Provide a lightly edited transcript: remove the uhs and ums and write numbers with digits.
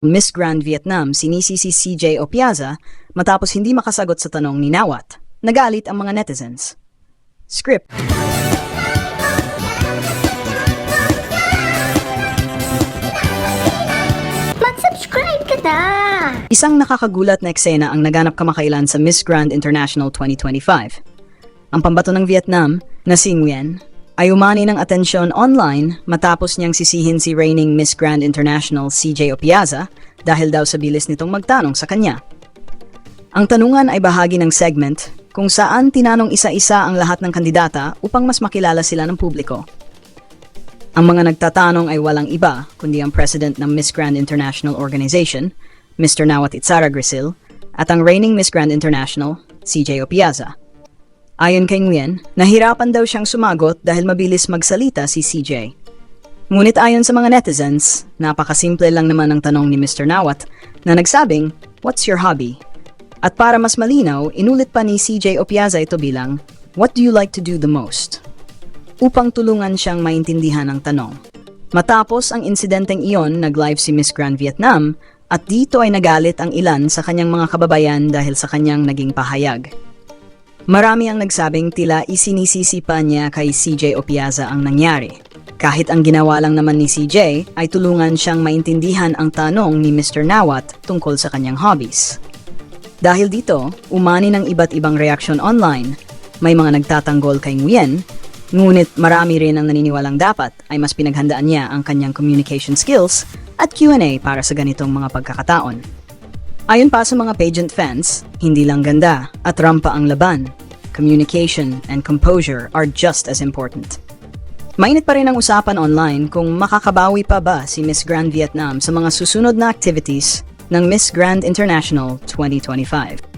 Miss Grand Vietnam sinisi si CJ Opiaza matapos hindi makasagot sa tanong ni Nawat. Nagalit ang mga netizens. Script. Mag-subscribe ka na! Isang nakakagulat na eksena ang naganap kamakailan sa Miss Grand International 2025. Ang pambato ng Vietnam na si Nguyen ay umani ng atensyon online matapos niyang sisihin si reigning Miss Grand International CJ Opiaza dahil daw sa bilis nitong magtanong sa kanya. Ang tanungan ay bahagi ng segment kung saan tinanong isa-isa ang lahat ng kandidata upang mas makilala sila ng publiko. Ang mga nagtatanong ay walang iba kundi ang President ng Miss Grand International Organization, Mr. Nawat Itzara Grisil, at ang reigning Miss Grand International, CJ Opiaza. Ayon kay Nguyen, nahirapan daw siyang sumagot dahil mabilis magsalita si CJ. Ngunit ayon sa mga netizens, napakasimple lang naman ang tanong ni Mr. Nawat na nagsabing, "What's your hobby?" At para mas malinaw, inulit pa ni CJ Opiaza ito bilang, "What do you like to do the most?" Upang tulungan siyang maintindihan ang tanong. Matapos ang insidenteng iyon, nag-live si Miss Grand Vietnam at dito ay nagalit ang ilan sa kanyang mga kababayan dahil sa kanyang naging pahayag. Marami ang nagsabing tila isinisisi pa niya kay CJ Opiaza ang nangyari. Kahit ang ginawa lang naman ni CJ ay tulungan siyang maintindihan ang tanong ni Mr. Nawat tungkol sa kanyang hobbies. Dahil dito, umani ng iba't ibang reaksyon online. May mga nagtatanggol kay Nguyen, ngunit marami rin ang naniniwalang dapat ay mas pinaghandaan niya ang kanyang communication skills at Q&A para sa ganitong mga pagkakataon. Ayon pa sa mga pageant fans, hindi lang ganda at rampa ang laban. Communication and composure are just as important. Mainit pa rin ang usapan online kung makakabawi pa ba si Miss Grand Vietnam sa mga susunod na activities ng Miss Grand International 2025.